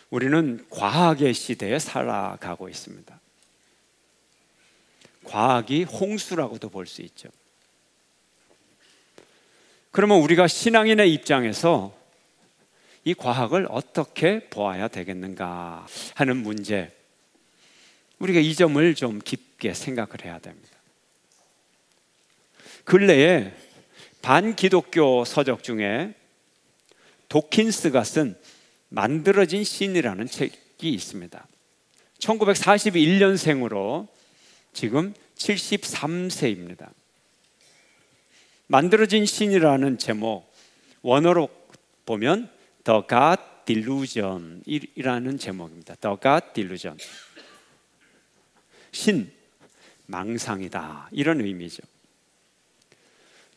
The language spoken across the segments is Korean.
우리는 과학의 시대에 살아가고 있습니다. 과학이 홍수라고도 볼 수 있죠. 그러면 우리가 신앙인의 입장에서 이 과학을 어떻게 보아야 되겠는가 하는 문제, 우리가 이 점을 좀 깊게 생각을 해야 됩니다. 근래에 반기독교 서적 중에 도킨스가 쓴 만들어진 신이라는 책이 있습니다. 1941년생으로 지금 73세입니다. 만들어진 신이라는 제목, 원어로 보면 The God Delusion 이라는 제목입니다. The God Delusion. 신, 망상이다, 이런 의미죠.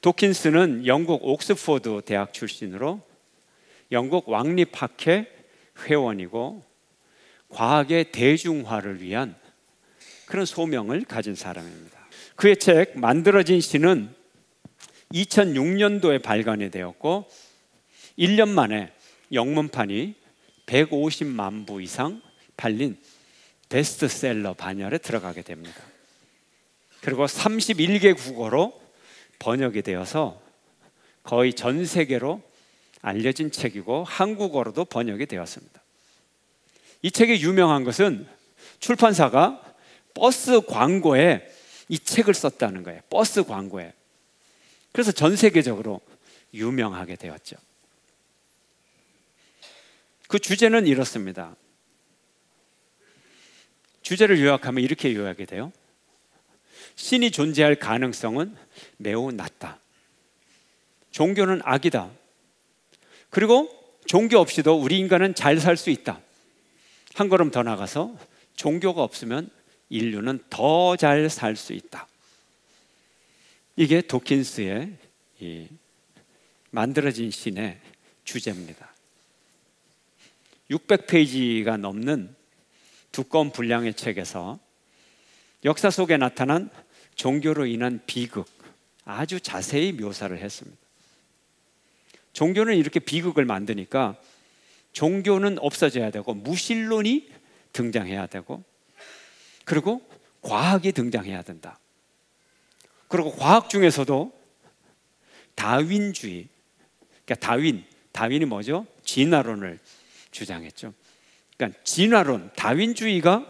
도킨스는 영국 옥스포드 대학 출신으로 영국 왕립학회 회원이고 과학의 대중화를 위한 그런 소명을 가진 사람입니다. 그의 책 만들어진 신은 2006년도에 발간이 되었고 1년 만에 영문판이 150만 부 이상 팔린 베스트셀러 반열에 들어가게 됩니다. 그리고 31개 국어로 번역이 되어서 거의 전 세계로 알려진 책이고 한국어로도 번역이 되었습니다. 이 책이 유명한 것은 출판사가 버스 광고에 이 책을 썼다는 거예요. 버스 광고에. 그래서 전 세계적으로 유명하게 되었죠. 그 주제는 이렇습니다. 주제를 요약하면 이렇게 요약이 돼요. 신이 존재할 가능성은 매우 낮다. 종교는 악이다. 그리고 종교 없이도 우리 인간은 잘 살 수 있다. 한 걸음 더 나가서 종교가 없으면 인류는 더 잘 살 수 있다. 이게 도킨스의 이 만들어진 신의 주제입니다. 600페이지가 넘는 두꺼운 분량의 책에서 역사 속에 나타난 종교로 인한 비극, 아주 자세히 묘사를 했습니다. 종교는 이렇게 비극을 만드니까 종교는 없어져야 되고 무신론이 등장해야 되고 그리고 과학이 등장해야 된다. 그리고 과학 중에서도 다윈주의, 그러니까 다윈이 뭐죠? 진화론을 주장했죠. 그러니까 진화론, 다윈주의가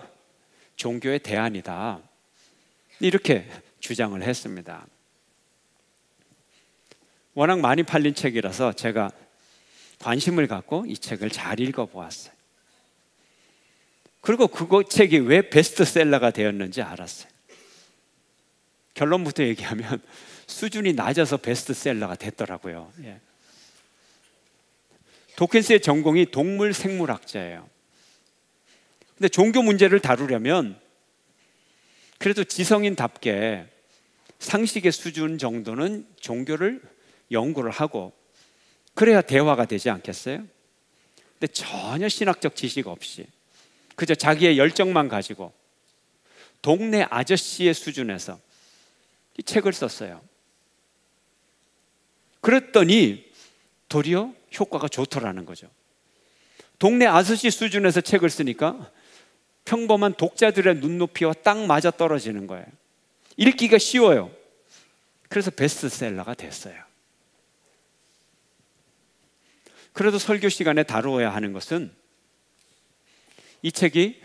종교의 대안이다, 이렇게 주장을 했습니다. 워낙 많이 팔린 책이라서 제가 관심을 갖고 이 책을 잘 읽어보았어요. 그리고 그 책이 왜 베스트셀러가 되었는지 알았어요. 결론부터 얘기하면 수준이 낮아서 베스트셀러가 됐더라고요. 예. 도킨스의 전공이 동물생물학자예요. 근데 종교 문제를 다루려면 그래도 지성인답게 상식의 수준 정도는 종교를 연구를 하고 그래야 대화가 되지 않겠어요? 근데 전혀 신학적 지식 없이 그저 자기의 열정만 가지고 동네 아저씨의 수준에서 이 책을 썼어요. 그랬더니 도리어 효과가 좋더라는 거죠. 동네 아저씨 수준에서 책을 쓰니까 평범한 독자들의 눈높이와 딱 맞아 떨어지는 거예요. 읽기가 쉬워요. 그래서 베스트셀러가 됐어요. 그래도 설교 시간에 다루어야 하는 것은 이 책이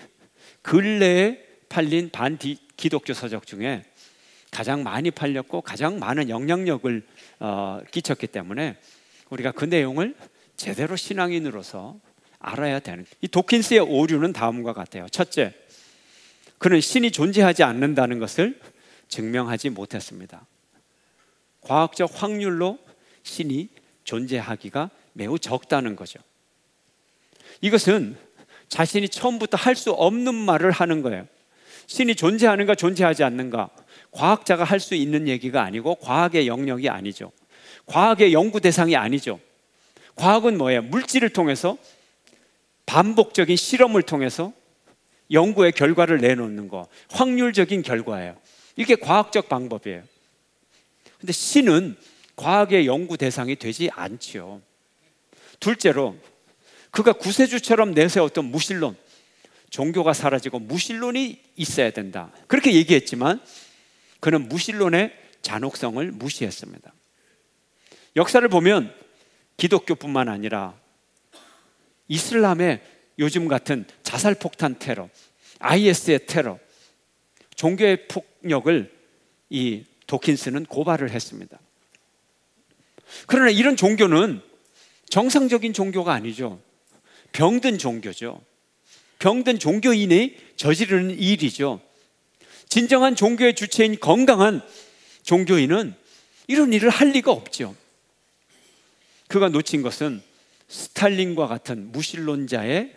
근래에 팔린 반기독교 서적 중에 가장 많이 팔렸고 가장 많은 영향력을 끼쳤기 때문에 우리가 그 내용을 제대로 신앙인으로서 알아야 되는, 이 도킨스의 오류는 다음과 같아요. 첫째, 그는 신이 존재하지 않는다는 것을 증명하지 못했습니다. 과학적 확률로 신이 존재하기가 매우 적다는 거죠. 이것은 자신이 처음부터 할 수 없는 말을 하는 거예요. 신이 존재하는가 존재하지 않는가 과학자가 할 수 있는 얘기가 아니고 과학의 영역이 아니죠. 과학의 연구 대상이 아니죠. 과학은 뭐예요? 물질을 통해서 반복적인 실험을 통해서 연구의 결과를 내놓는 거, 확률적인 결과예요. 이게 과학적 방법이에요. 근데 신은 과학의 연구 대상이 되지 않지요. 둘째로 그가 구세주처럼 내세웠던 무신론, 종교가 사라지고 무신론이 있어야 된다, 그렇게 얘기했지만 그는 무신론의 잔혹성을 무시했습니다. 역사를 보면 기독교뿐만 아니라 이슬람의 요즘 같은 자살폭탄 테러, IS의 테러, 종교의 폭력을 이 도킨스는 고발을 했습니다. 그러나 이런 종교는 정상적인 종교가 아니죠. 병든 종교죠. 병든 종교인이 저지르는 일이죠. 진정한 종교의 주체인 건강한 종교인은 이런 일을 할 리가 없죠. 그가 놓친 것은 스탈린과 같은 무신론자의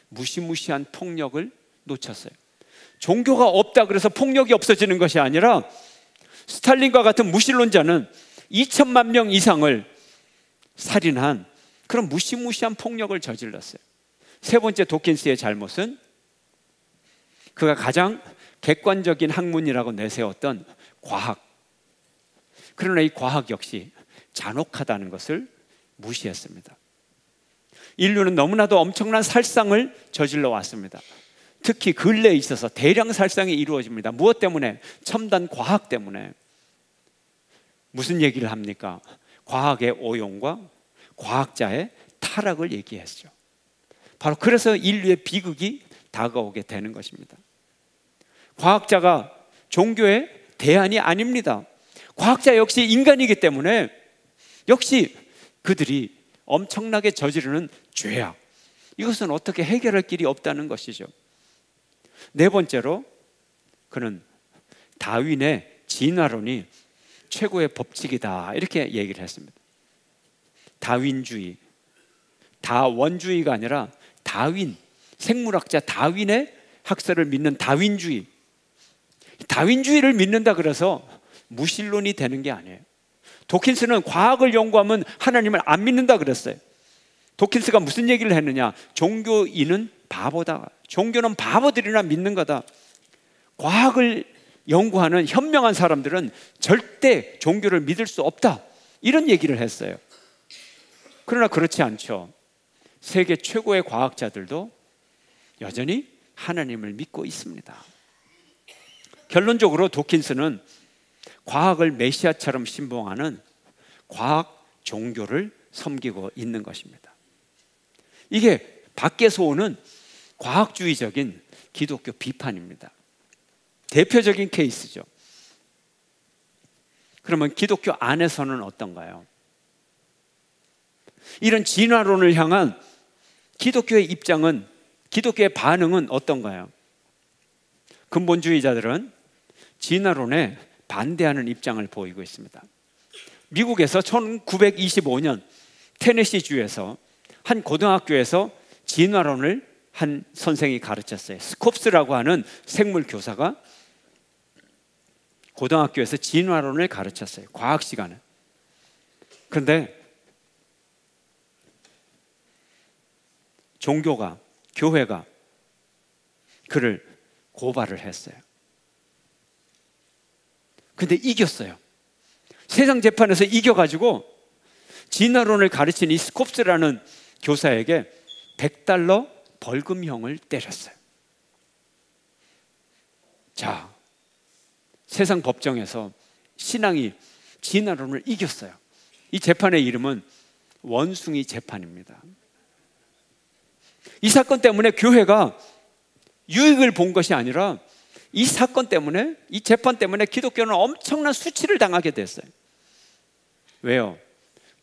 무시무시한 폭력을 놓쳤어요. 종교가 없다 그래서 폭력이 없어지는 것이 아니라 스탈린과 같은 무신론자는 2천만 명 이상을 살인한 그런 무시무시한 폭력을 저질렀어요. 세 번째 도킨스의 잘못은 그가 가장 객관적인 학문이라고 내세웠던 과학, 그러나 이 과학 역시 잔혹하다는 것을 무시했습니다. 인류는 너무나도 엄청난 살상을 저질러 왔습니다. 특히 근래에 있어서 대량 살상이 이루어집니다. 무엇 때문에? 첨단 과학 때문에. 무슨 얘기를 합니까? 과학의 오용과 과학자의 타락을 얘기했죠. 바로 그래서 인류의 비극이 다가오게 되는 것입니다. 과학자가 종교의 대안이 아닙니다. 과학자 역시 인간이기 때문에 역시 그들이 엄청나게 저지르는 죄악, 이것은 어떻게 해결할 길이 없다는 것이죠. 네 번째로 그는 다윈의 진화론이 최고의 법칙이다, 이렇게 얘기를 했습니다. 다윈주의, 다원주의가 아니라 다윈, 생물학자 다윈의 학설을 믿는 다윈주의. 다윈주의를 믿는다 그래서 무신론이 되는 게 아니에요. 도킨스는 과학을 연구하면 하나님을 안 믿는다 그랬어요. 도킨스가 무슨 얘기를 했느냐? 종교인은 바보다, 종교는 바보들이나 믿는 거다. 과학을 연구하는 현명한 사람들은 절대 종교를 믿을 수 없다, 이런 얘기를 했어요. 그러나 그렇지 않죠. 세계 최고의 과학자들도 여전히 하나님을 믿고 있습니다. 결론적으로 도킨스는 과학을 메시아처럼 신봉하는 과학 종교를 섬기고 있는 것입니다. 이게 밖에서 오는 과학주의적인 기독교 비판입니다. 대표적인 케이스죠. 그러면 기독교 안에서는 어떤가요? 이런 진화론을 향한 기독교의 입장은, 기독교의 반응은 어떤가요? 근본주의자들은 진화론에 반대하는 입장을 보이고 있습니다. 미국에서 1925년 테네시주에서 한 고등학교에서 진화론을 한 선생이 가르쳤어요. 스콥스라고 하는 생물 교사가 고등학교에서 진화론을 가르쳤어요. 과학 시간에. 그런데 종교가, 교회가 그를 고발을 했어요. 근데 이겼어요. 세상 재판에서 이겨가지고 진화론을 가르친 이 스콥스라는 교사에게 $100 벌금형을 때렸어요. 자, 세상 법정에서 신앙이 진화론을 이겼어요. 이 재판의 이름은 원숭이 재판입니다. 이 사건 때문에 교회가 유익을 본 것이 아니라 이 사건 때문에, 이 재판 때문에 기독교는 엄청난 수치를 당하게 됐어요. 왜요?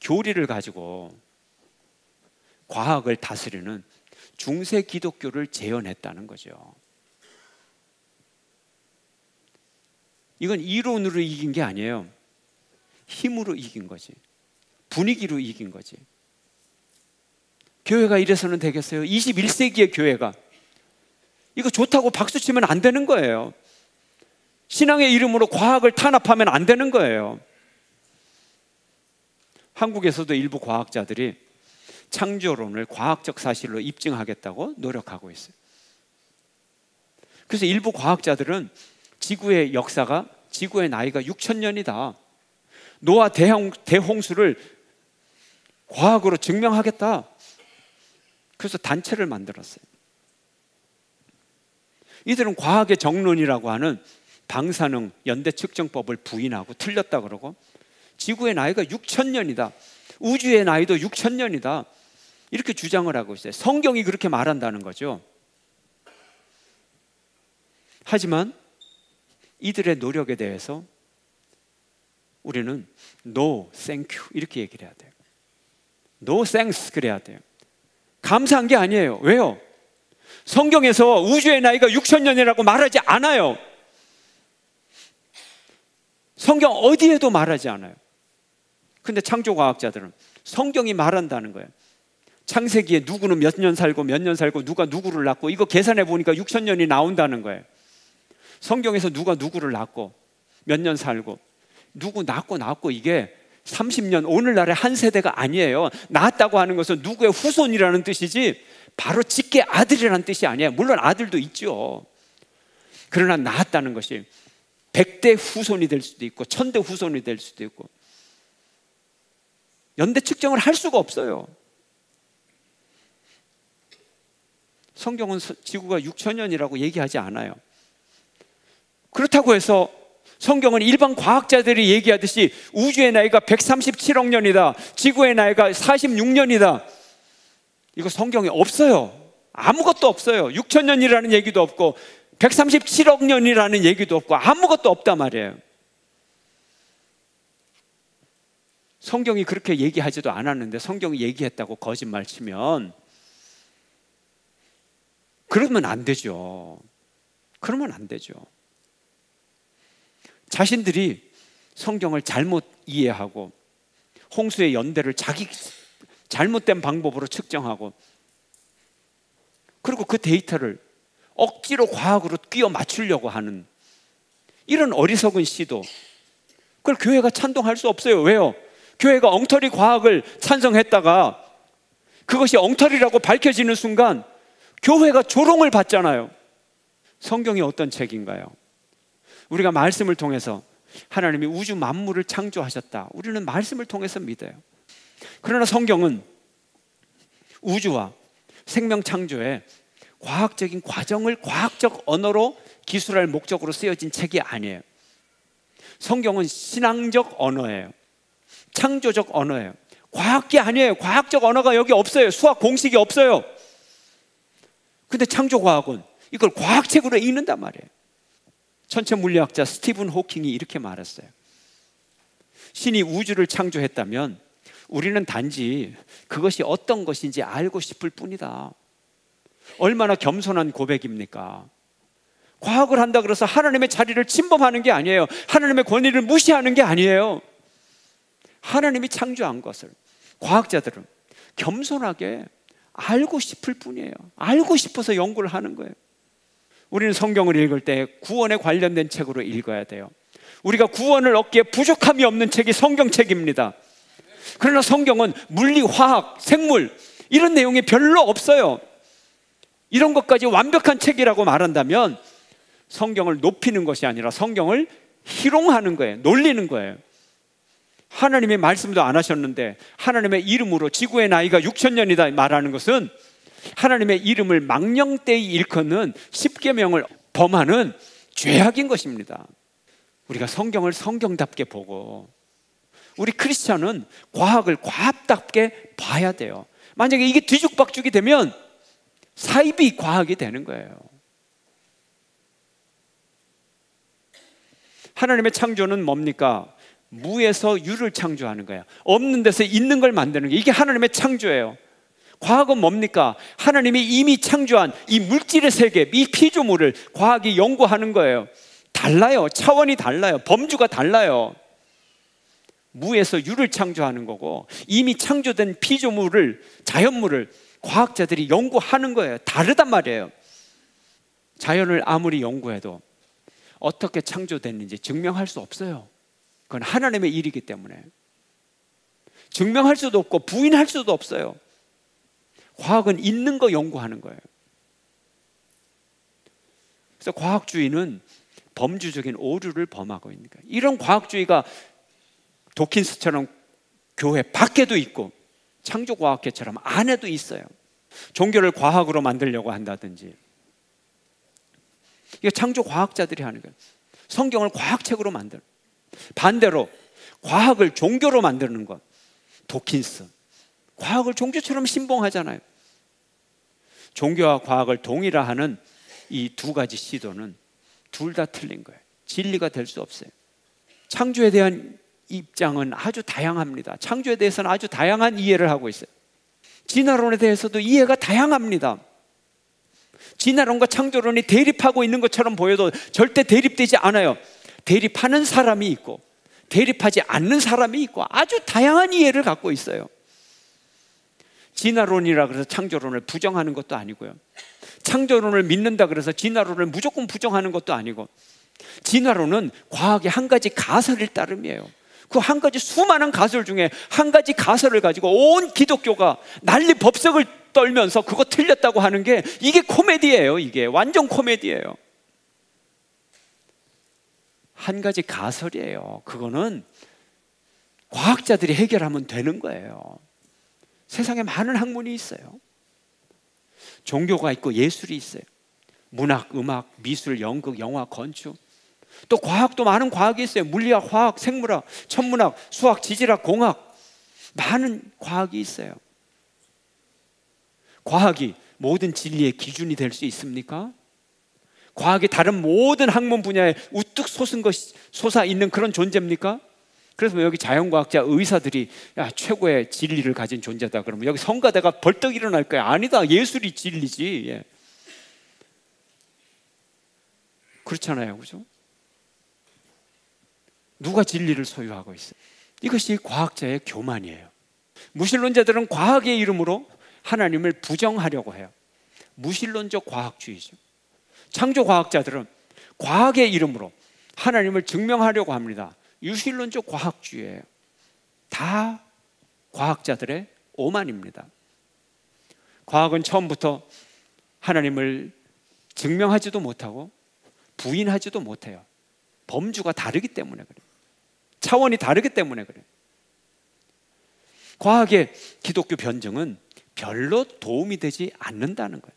교리를 가지고 과학을 다스리는 중세 기독교를 재현했다는 거죠. 이건 이론으로 이긴 게 아니에요. 힘으로 이긴 거지. 분위기로 이긴 거지. 교회가 이래서는 되겠어요? 21세기의 교회가 이거 좋다고 박수치면 안 되는 거예요. 신앙의 이름으로 과학을 탄압하면 안 되는 거예요. 한국에서도 일부 과학자들이 창조론을 과학적 사실로 입증하겠다고 노력하고 있어요. 그래서 일부 과학자들은 지구의 나이가 6,000년이다. 노아 대홍수를 과학으로 증명하겠다. 그래서 단체를 만들었어요. 이들은 과학의 정론이라고 하는 방사능 연대 측정법을 부인하고 틀렸다 그러고, 지구의 나이가 6,000년이다. 우주의 나이도 6,000년이다. 이렇게 주장을 하고 있어요. 성경이 그렇게 말한다는 거죠. 하지만 이들의 노력에 대해서 우리는 No, thank you 이렇게 얘기를 해야 돼요. No thanks 그래야 돼요. 감사한 게 아니에요. 왜요? 성경에서 우주의 나이가 6,000년이라고 말하지 않아요. 성경 어디에도 말하지 않아요. 근데 창조과학자들은 성경이 말한다는 거예요. 창세기에 누구는 몇 년 살고 누가 누구를 낳고, 이거 계산해 보니까 6,000년이 나온다는 거예요. 성경에서 누가 누구를 낳고 몇 년 살고 누구 낳고 이게 30년, 오늘날의 한 세대가 아니에요. 낳았다고 하는 것은 누구의 후손이라는 뜻이지 바로 직계 아들이라는 뜻이 아니에요. 물론 아들도 있죠. 그러나 낳았다는 것이 100대 후손이 될 수도 있고 1000대 후손이 될 수도 있고, 연대 측정을 할 수가 없어요. 성경은 지구가 6,000년이라고 얘기하지 않아요. 그렇다고 해서 성경은 일반 과학자들이 얘기하듯이 우주의 나이가 137억 년이다, 지구의 나이가 46년이다, 이거 성경에 없어요. 아무것도 없어요. 6,000년이라는 얘기도 없고 137억 년이라는 얘기도 없고 아무것도 없단 말이에요. 성경이 그렇게 얘기하지도 않았는데 성경이 얘기했다고 거짓말 치면 그러면 안 되죠. 그러면 안 되죠. 자신들이 성경을 잘못 이해하고 홍수의 연대를 자기 잘못된 방법으로 측정하고, 그리고 그 데이터를 억지로 과학으로 끼워 맞추려고 하는 이런 어리석은 시도, 그걸 교회가 찬동할 수 없어요. 왜요? 교회가 엉터리 과학을 찬성했다가 그것이 엉터리라고 밝혀지는 순간 교회가 조롱을 받잖아요. 성경이 어떤 책인가요? 우리가 말씀을 통해서 하나님이 우주 만물을 창조하셨다, 우리는 말씀을 통해서 믿어요. 그러나 성경은 우주와 생명 창조의 과학적인 과정을 과학적 언어로 기술할 목적으로 쓰여진 책이 아니에요. 성경은 신앙적 언어예요. 창조적 언어예요. 과학이 아니에요. 과학적 언어가 여기 없어요. 수학 공식이 없어요. 근데 창조과학은 이걸 과학책으로 읽는단 말이에요. 천체 물리학자 스티븐 호킹이 이렇게 말했어요. 신이 우주를 창조했다면 우리는 단지 그것이 어떤 것인지 알고 싶을 뿐이다. 얼마나 겸손한 고백입니까? 과학을 한다 그래서 하나님의 자리를 침범하는 게 아니에요. 하나님의 권위를 무시하는 게 아니에요. 하나님이 창조한 것을 과학자들은 겸손하게 알고 싶을 뿐이에요. 알고 싶어서 연구를 하는 거예요. 우리는 성경을 읽을 때 구원에 관련된 책으로 읽어야 돼요. 우리가 구원을 얻기에 부족함이 없는 책이 성경책입니다. 그러나 성경은 물리, 화학, 생물 이런 내용이 별로 없어요. 이런 것까지 완벽한 책이라고 말한다면 성경을 높이는 것이 아니라 성경을 희롱하는 거예요. 놀리는 거예요. 하나님의 말씀도 안 하셨는데 하나님의 이름으로 지구의 나이가 6,000년이다 말하는 것은 하나님의 이름을 망령되이 일컫는 십계명을 범하는 죄악인 것입니다. 우리가 성경을 성경답게 보고, 우리 크리스찬은 과학을 과학답게 봐야 돼요. 만약에 이게 뒤죽박죽이 되면 사이비 과학이 되는 거예요. 하나님의 창조는 뭡니까? 무에서 유를 창조하는 거예요. 없는 데서 있는 걸 만드는 게 이게 하나님의 창조예요. 과학은 뭡니까? 하나님이 이미 창조한 이 물질의 세계, 이 피조물을 과학이 연구하는 거예요. 달라요. 차원이 달라요. 범주가 달라요. 무에서 유를 창조하는 거고 이미 창조된 피조물을, 자연물을 과학자들이 연구하는 거예요. 다르단 말이에요. 자연을 아무리 연구해도 어떻게 창조됐는지 증명할 수 없어요. 그건 하나님의 일이기 때문에 증명할 수도 없고 부인할 수도 없어요. 과학은 있는 거 연구하는 거예요. 그래서 과학주의는 범주적인 오류를 범하고 있는 거예요. 이런 과학주의가 도킨스처럼 교회 밖에도 있고 창조과학계처럼 안에도 있어요. 종교를 과학으로 만들려고 한다든지, 이게 창조과학자들이 하는 거예요. 성경을 과학책으로 만드는, 반대로 과학을 종교로 만드는 것, 도킨스. 과학을 종교처럼 신봉하잖아요. 종교와 과학을 동일화하는 이 두 가지 시도는 둘 다 틀린 거예요. 진리가 될 수 없어요. 창조에 대한 입장은 아주 다양합니다. 창조에 대해서는 아주 다양한 이해를 하고 있어요. 진화론에 대해서도 이해가 다양합니다. 진화론과 창조론이 대립하고 있는 것처럼 보여도 절대 대립되지 않아요. 대립하는 사람이 있고 대립하지 않는 사람이 있고 아주 다양한 이해를 갖고 있어요. 진화론이라 그래서 창조론을 부정하는 것도 아니고요, 창조론을 믿는다 그래서 진화론을 무조건 부정하는 것도 아니고, 진화론은 과학의 한 가지 가설일 따름이에요. 그 한 가지 수많은 가설 중에 한 가지 가설을 가지고 온 기독교가 난리 법석을 떨면서 그거 틀렸다고 하는 게, 이게 코미디예요. 이게 완전 코미디예요. 한 가지 가설이에요. 그거는 과학자들이 해결하면 되는 거예요. 세상에 많은 학문이 있어요. 종교가 있고 예술이 있어요. 문학, 음악, 미술, 연극, 영화, 건축. 또 과학도 많은 과학이 있어요. 물리학, 화학, 생물학, 천문학, 수학, 지질학, 공학. 많은 과학이 있어요. 과학이 모든 진리의 기준이 될 수 있습니까? 과학이 다른 모든 학문 분야에 우뚝 솟아 있는 그런 존재입니까? 그래서 여기 자연과학자, 의사들이 최고의 진리를 가진 존재다 그러면 여기 성가대가 벌떡 일어날 거야. 아니다, 예술이 진리지. 예. 그렇잖아요, 그죠? 누가 진리를 소유하고 있어요? 이것이 과학자의 교만이에요. 무신론자들은 과학의 이름으로 하나님을 부정하려고 해요. 무신론적 과학주의죠. 창조과학자들은 과학의 이름으로 하나님을 증명하려고 합니다. 유실론적 과학주의예요. 다 과학자들의 오만입니다. 과학은 처음부터 하나님을 증명하지도 못하고 부인하지도 못해요. 범주가 다르기 때문에 그래요. 차원이 다르기 때문에 그래요. 과학의 기독교 변증은 별로 도움이 되지 않는다는 거예요.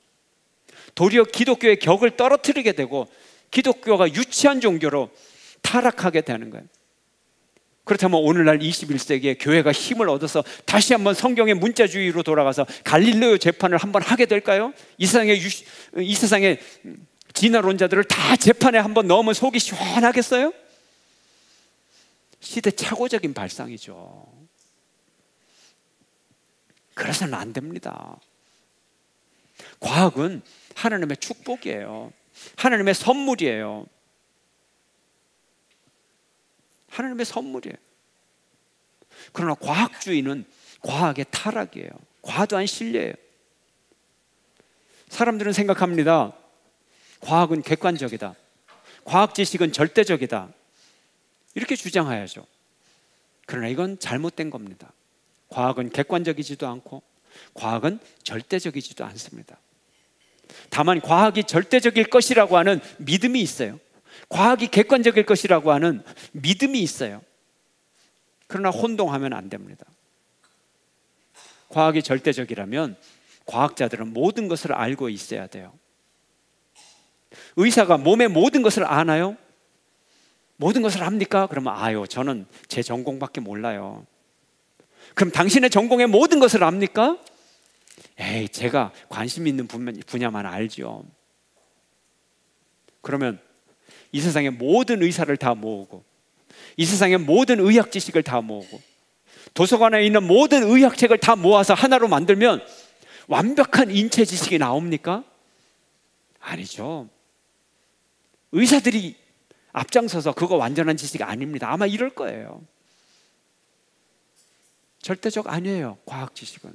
도리어 기독교의 격을 떨어뜨리게 되고 기독교가 유치한 종교로 타락하게 되는 거예요. 그렇다면 오늘날 21세기에 교회가 힘을 얻어서 다시 한번 성경의 문자주의로 돌아가서 갈릴레오 재판을 한번 하게 될까요? 이 세상의 진화론자들을 다 재판에 한번 넣으면 속이 시원하겠어요? 시대착오적인 발상이죠. 그래서는 안 됩니다. 과학은 하나님의 축복이에요. 하나님의 선물이에요. 하나님의 선물이에요. 그러나 과학주의는 과학의 타락이에요. 과도한 신뢰예요. 사람들은 생각합니다. 과학은 객관적이다. 과학 지식은 절대적이다. 이렇게 주장해야죠. 그러나 이건 잘못된 겁니다. 과학은 객관적이지도 않고 과학은 절대적이지도 않습니다. 다만 과학이 절대적일 것이라고 하는 믿음이 있어요. 과학이 객관적일 것이라고 하는 믿음이 있어요. 그러나 혼동하면 안 됩니다. 과학이 절대적이라면 과학자들은 모든 것을 알고 있어야 돼요. 의사가 몸의 모든 것을 아나요? 모든 것을 압니까? 그러면 아유, 저는 제 전공밖에 몰라요. 그럼 당신의 전공의 모든 것을 압니까? 에이, 제가 관심 있는 분야만 알죠. 그러면 이 세상의 모든 의사를 다 모으고 이 세상의 모든 의학 지식을 다 모으고 도서관에 있는 모든 의학책을 다 모아서 하나로 만들면 완벽한 인체 지식이 나옵니까? 아니죠. 의사들이 앞장서서 그거 완전한 지식 아닙니다. 아마 이럴 거예요. 절대적 아니에요, 과학 지식은.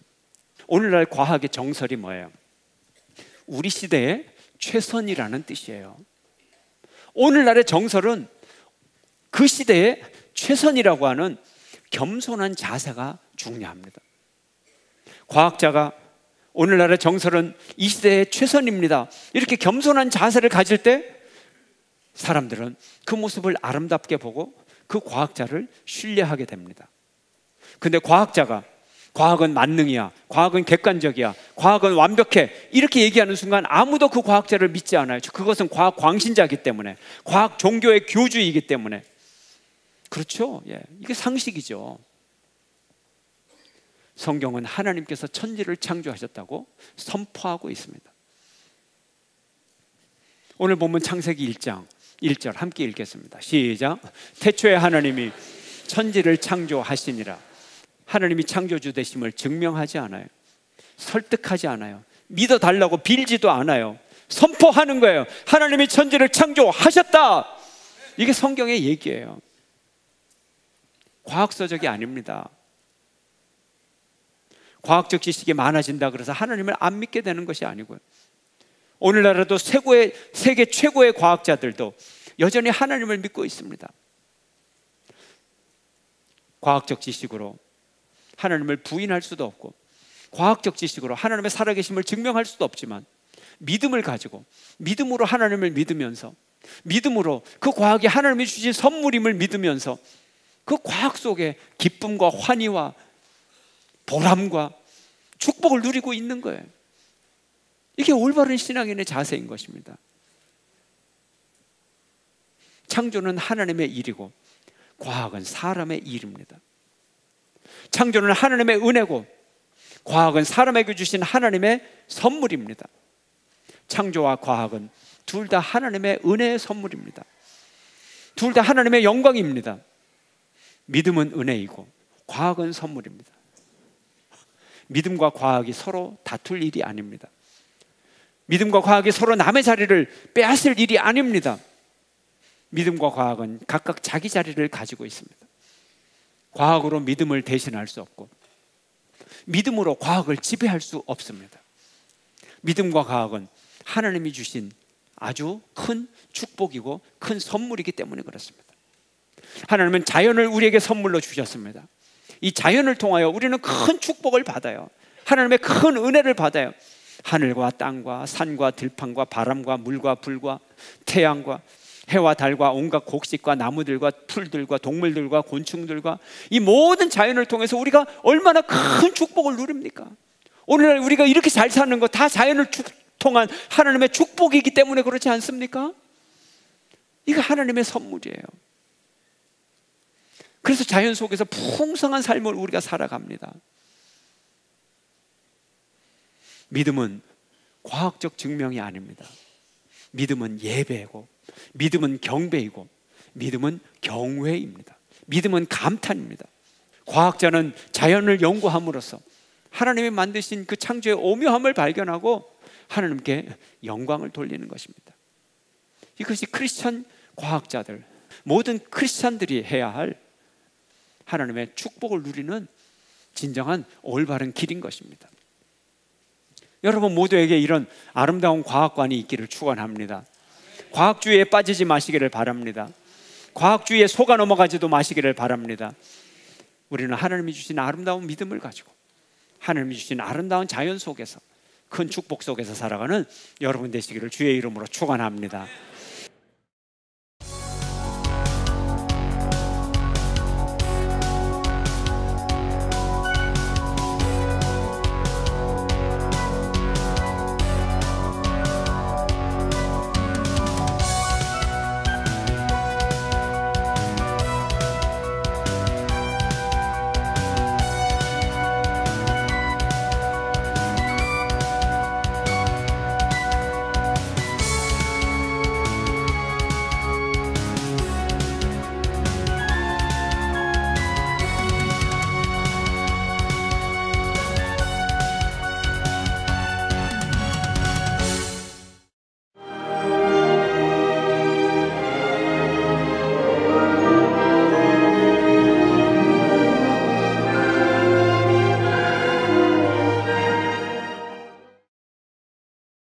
오늘날 과학의 정설이 뭐예요? 우리 시대의 최선이라는 뜻이에요. 오늘날의 정설은 그 시대의 최선이라고 하는 겸손한 자세가 중요합니다. 과학자가 오늘날의 정설은 이 시대의 최선입니다. 이렇게 겸손한 자세를 가질 때 사람들은 그 모습을 아름답게 보고 그 과학자를 신뢰하게 됩니다. 근데 과학은 만능이야, 과학은 객관적이야, 과학은 완벽해, 이렇게 얘기하는 순간 아무도 그 과학자를 믿지 않아요. 그것은 과학 광신자이기 때문에, 과학 종교의 교주이기 때문에. 그렇죠? 예, 이게 상식이죠. 성경은 하나님께서 천지를 창조하셨다고 선포하고 있습니다. 오늘 본문 창세기 1장 1절 함께 읽겠습니다. 시작. 태초에 하나님이 천지를 창조하시니라. 하나님이 창조주 되심을 증명하지 않아요. 설득하지 않아요. 믿어달라고 빌지도 않아요. 선포하는 거예요. 하나님이 천지를 창조하셨다. 이게 성경의 얘기예요. 과학서적이 아닙니다. 과학적 지식이 많아진다 그래서 하나님을 안 믿게 되는 것이 아니고요. 오늘날에도 세계 최고의 과학자들도 여전히 하나님을 믿고 있습니다. 과학적 지식으로 하나님을 부인할 수도 없고, 과학적 지식으로 하나님의 살아계심을 증명할 수도 없지만, 믿음을 가지고 믿음으로 하나님을 믿으면서, 믿음으로 그 과학이 하나님이 주신 선물임을 믿으면서 그 과학 속에 기쁨과 환희와 보람과 축복을 누리고 있는 거예요. 이게 올바른 신앙인의 자세인 것입니다. 창조는 하나님의 일이고 과학은 사람의 일입니다. 창조는 하나님의 은혜고 과학은 사람에게 주신 하나님의 선물입니다. 창조와 과학은 둘 다 하나님의 은혜의 선물입니다. 둘 다 하나님의 영광입니다. 믿음은 은혜이고 과학은 선물입니다. 믿음과 과학이 서로 다툴 일이 아닙니다. 믿음과 과학이 서로 남의 자리를 빼앗을 일이 아닙니다. 믿음과 과학은 각각 자기 자리를 가지고 있습니다. 과학으로 믿음을 대신할 수 없고 믿음으로 과학을 지배할 수 없습니다. 믿음과 과학은 하나님이 주신 아주 큰 축복이고 큰 선물이기 때문에 그렇습니다. 하나님은 자연을 우리에게 선물로 주셨습니다. 이 자연을 통하여 우리는 큰 축복을 받아요. 하나님의 큰 은혜를 받아요. 하늘과 땅과 산과 들판과 바람과 물과 불과 태양과 해와 달과 온갖 곡식과 나무들과 풀들과 동물들과 곤충들과 이 모든 자연을 통해서 우리가 얼마나 큰 축복을 누립니까? 오늘날 우리가 이렇게 잘 사는 거 다 자연을 통한 하나님의 축복이기 때문에 그렇지 않습니까? 이거 하나님의 선물이에요. 그래서 자연 속에서 풍성한 삶을 우리가 살아갑니다. 믿음은 과학적 증명이 아닙니다. 믿음은 예배이고, 믿음은 경배이고, 믿음은 경외입니다. 믿음은 감탄입니다. 과학자는 자연을 연구함으로써 하나님이 만드신 그 창조의 오묘함을 발견하고 하나님께 영광을 돌리는 것입니다. 이것이 크리스천 과학자들, 모든 크리스천들이 해야 할 하나님의 축복을 누리는 진정한 올바른 길인 것입니다. 여러분 모두에게 이런 아름다운 과학관이 있기를 축원합니다. 과학주의에 빠지지 마시기를 바랍니다. 과학주의에 속아 넘어가지도 마시기를 바랍니다. 우리는 하나님이 주신 아름다운 믿음을 가지고 하나님이 주신 아름다운 자연 속에서 큰 축복 속에서 살아가는 여러분 되시기를 주의 이름으로 축원합니다.